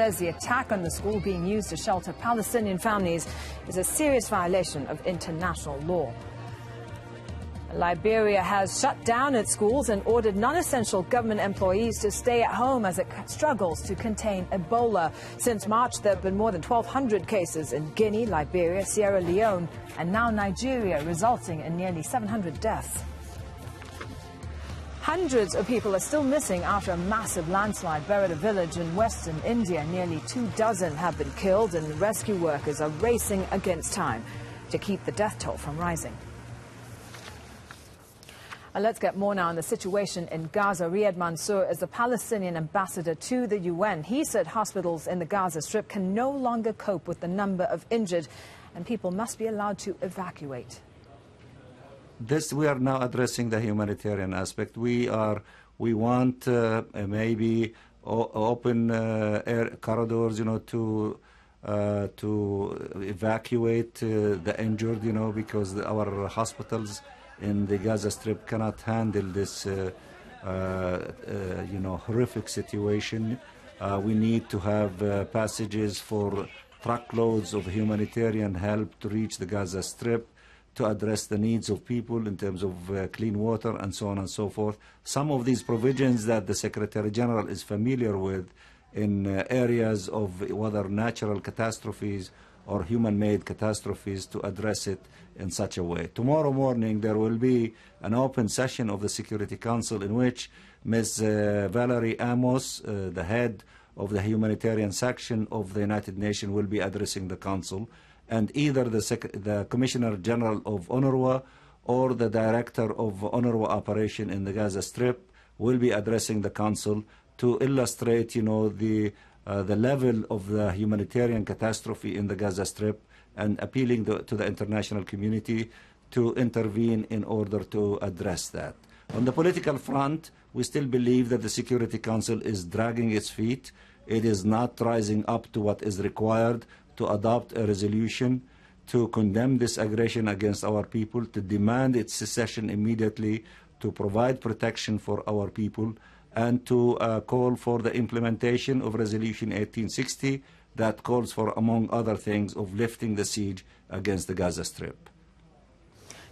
Says the attack on the school being used to shelter Palestinian families is a serious violation of international law. Liberia has shut down its schools and ordered non-essential government employees to stay at home as it struggles to contain Ebola. Since March, there have been more than 1,200 cases in Guinea, Liberia, Sierra Leone, and now Nigeria, resulting in nearly 700 deaths. Hundreds of people are still missing after a massive landslide buried a village in western India. Nearly 24 have been killed, and rescue workers are racing against time to keep the death toll from rising. Let's get more now on the situation in Gaza. Riyad Mansour is the Palestinian ambassador to the UN. He said hospitals in the Gaza Strip can no longer cope with the number of injured, and people must be allowed to evacuate. We are now addressing the humanitarian aspect. We want maybe open air corridors, to evacuate the injured, because our hospitals in the Gaza Strip cannot handle this, horrific situation. We need to have passages for truckloads of humanitarian help to reach the Gaza Strip, to address the needs of people in terms of clean water and so on and so forth. Some of these provisions that the Secretary General is familiar with in areas of whether natural catastrophes or human-made catastrophes, to address it in such a way. Tomorrow morning there will be an open session of the Security Council in which Ms. Valerie Amos, the head of the humanitarian section of the United Nations, will be addressing the Council, and either the Commissioner General of UNRWA or the Director of UNRWA operation in the Gaza Strip will be addressing the Council to illustrate, the level of the humanitarian catastrophe in the Gaza Strip, and appealing to the international community to intervene in order to address that. On the political front, we still believe that the Security Council is dragging its feet. It is not rising up to what is required to adopt a resolution to condemn this aggression against our people, to demand its cessation immediately, to provide protection for our people, and to call for the implementation of Resolution 1860 that calls for, among other things, of lifting the siege against the Gaza Strip.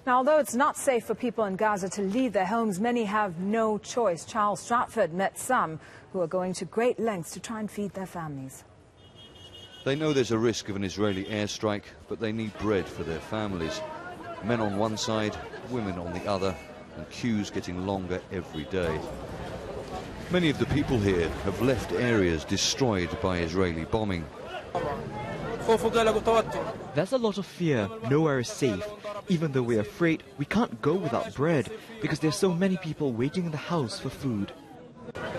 Now, although it's not safe for people in Gaza to leave their homes, many have no choice. Charles Stratford met some who are going to great lengths to try and feed their families. They know there's a risk of an Israeli airstrike, but they need bread for their families. Men on one side, women on the other, and queues getting longer every day. Many of the people here have left areas destroyed by Israeli bombing. There's a lot of fear. Nowhere is safe. Even though we're afraid, we can't go without bread because there's so many people waiting in the house for food.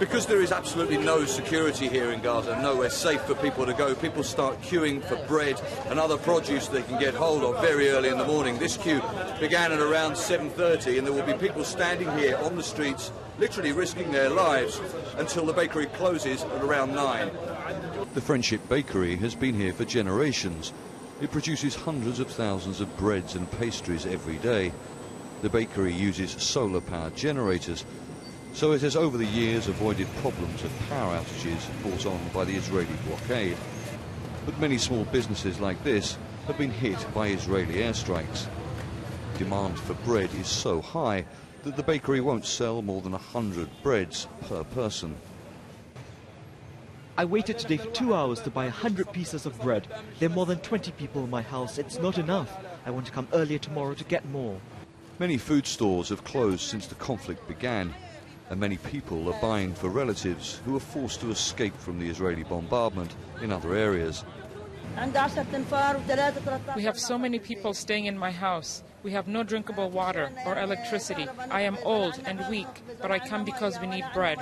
Because there is absolutely no security here in Gaza, nowhere safe for people to go, people start queuing for bread and other produce they can get hold of very early in the morning. This queue began at around 7:30, and there will be people standing here on the streets, literally risking their lives, until the bakery closes at around 9. The Friendship Bakery has been here for generations. It produces hundreds of thousands of breads and pastries every day. The bakery uses solar-powered generators, so it has over the years avoided problems of power outages brought on by the Israeli blockade. But many small businesses like this have been hit by Israeli airstrikes. Demand for bread is so high that the bakery won't sell more than 100 breads per person. I waited today for 2 hours to buy 100 pieces of bread. There are more than 20 people in my house. It's not enough. I want to come earlier tomorrow to get more. Many food stores have closed since the conflict began, and many people are buying for relatives who are forced to escape from the Israeli bombardment in other areas. We have so many people staying in my house. We have no drinkable water or electricity. I am old and weak, but I come because we need bread.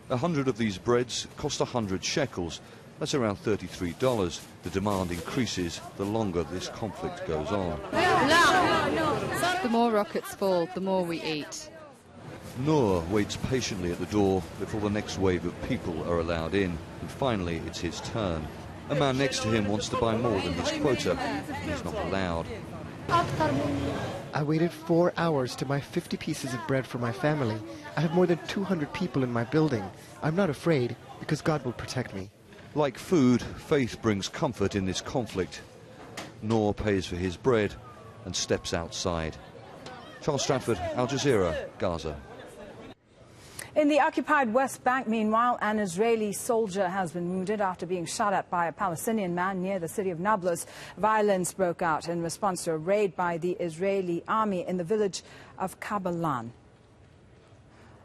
100 of these breads cost 100 shekels. That's around $33. The demand increases the longer this conflict goes on. The more rockets fall, the more we eat. Noor waits patiently at the door before the next wave of people are allowed in, and finally it's his turn. A man next to him wants to buy more than his quota, and he's not allowed. I waited 4 hours to buy 50 pieces of bread for my family. I have more than 200 people in my building. I'm not afraid because God will protect me. Like food, faith brings comfort in this conflict. Noor pays for his bread and steps outside. Charles Stratford, Al Jazeera, Gaza. In the occupied West Bank, meanwhile, an Israeli soldier has been wounded after being shot at by a Palestinian man near the city of Nablus. Violence broke out in response to a raid by the Israeli army in the village of Kabalan.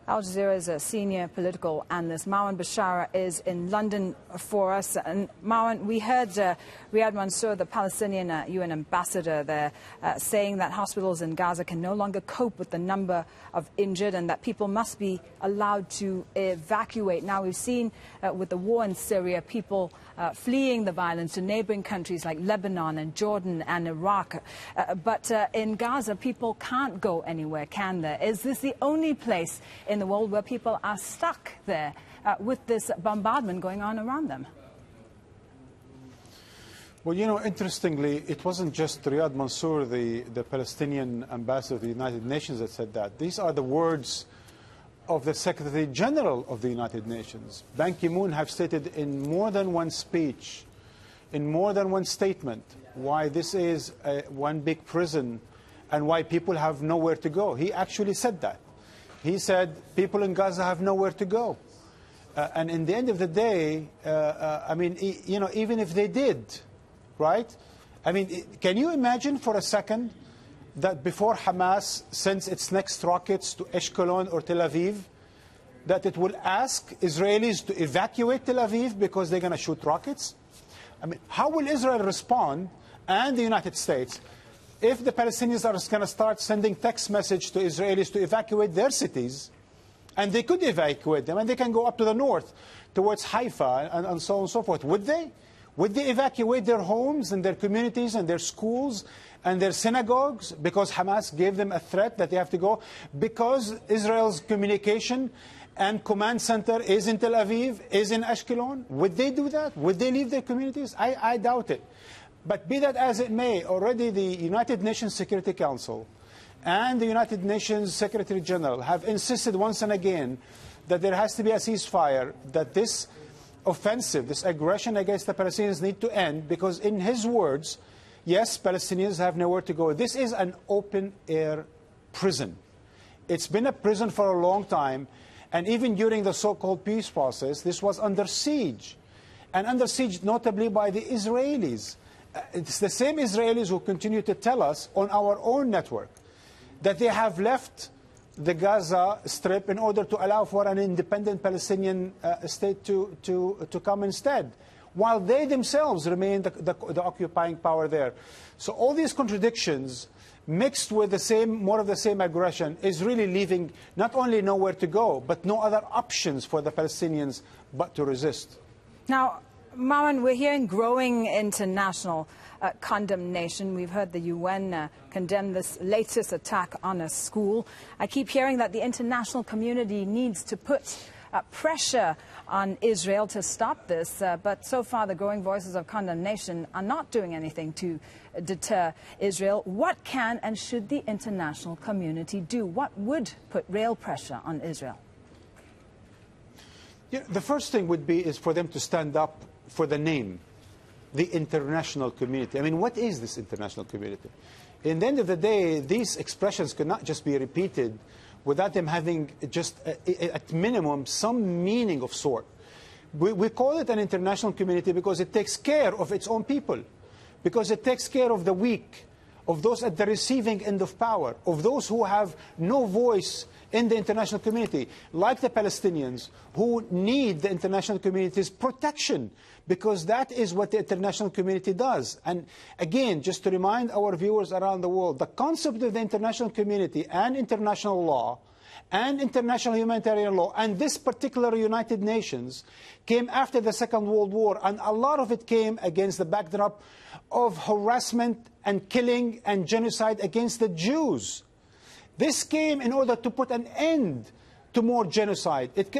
Al Jazeera's senior political analyst Marwan Bashara is in London for us. And Marwan, we heard Riyad Mansour, the Palestinian UN ambassador there, saying that hospitals in Gaza can no longer cope with the number of injured and that people must be allowed to evacuate. Now, we've seen with the war in Syria, people fleeing the violence to neighboring countries like Lebanon and Jordan and Iraq. But in Gaza, people can't go anywhere, can there? Is this the only place in the world where people are stuck there with this bombardment going on around them? Well, you know, interestingly, it wasn't just Riyad Mansour, the Palestinian ambassador to the United Nations, that said that. These are the words of the Secretary General of the United Nations. Ban Ki-moon have stated in more than one speech, in more than one statement, why this is one big prison and why people have nowhere to go. He actually said that. He said people in Gaza have nowhere to go. And in the end of the day, I mean, you know, even if they did, right? I mean, can you imagine for a second that before Hamas sends its next rockets to Ashkelon or Tel Aviv, that it will ask Israelis to evacuate Tel Aviv because they're going to shoot rockets? I mean, how will Israel respond, and the United States, if the Palestinians are going to start sending text message to Israelis to evacuate their cities, and they could evacuate them, and they can go up to the north towards Haifa and so on and so forth? Would they? Would they evacuate their homes and their communities and their schools and their synagogues because Hamas gave them a threat that they have to go? Because Israel's communication and command center is in Tel Aviv, is in Ashkelon? Would they do that? Would they leave their communities? I doubt it. But be that as it may, already the United Nations Security Council and the United Nations Secretary General have insisted once and again that there has to be a ceasefire, that this offensive, this aggression against the Palestinians need to end, because in his words, yes, Palestinians have nowhere to go. This is an open-air prison. It's been a prison for a long time, and even during the so-called peace process, this was under siege, and under siege notably by the Israelis. It's the same Israelis who continue to tell us on our own network that they have left the Gaza Strip in order to allow for an independent Palestinian state to come instead, while they themselves remain the occupying power there. So all these contradictions mixed with the same, more of the same aggression, is really leaving not only nowhere to go, but no other options for the Palestinians but to resist. Now, Marwan, we're hearing growing international condemnation. We've heard the UN condemn this latest attack on a school. I keep hearing that the international community needs to put pressure on Israel to stop this, but so far the growing voices of condemnation are not doing anything to deter Israel. What can and should the international community do? What would put real pressure on Israel? Yeah, the first thing would be is for them to stand up for the name, the international community. I mean, what is this international community? In the end of the day, these expressions cannot just be repeated without them having just, at minimum, some meaning of sort. We call it an international community because it takes care of its own people, because it takes care of the weak, of those at the receiving end of power, of those who have no voice in the international community, like the Palestinians, who need the international community's protection, because that is what the international community does. And again, just to remind our viewers around the world, the concept of the international community and international law and international humanitarian law and this particular United Nations came after the Second World War, and a lot of it came against the backdrop of harassment and killing and genocide against the Jews. This came in order to put an end to more genocide. It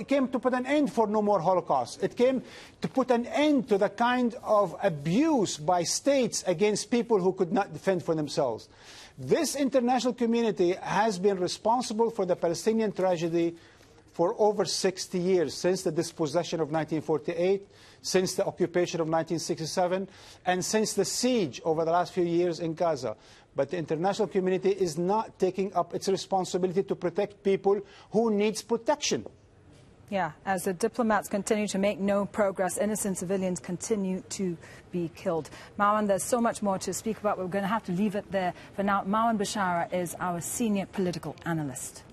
came to put an end for no more Holocaust. It came to put an end to the kind of abuse by states against people who could not defend for themselves. This international community has been responsible for the Palestinian tragedy for over 60 years, since the dispossession of 1948, since the occupation of 1967, and since the siege over the last few years in Gaza. But the international community is not taking up its responsibility to protect people who need protection. Yeah, as the diplomats continue to make no progress, innocent civilians continue to be killed. Marwan, there's so much more to speak about. We're going to have to leave it there for now. Marwan Bashara is our senior political analyst.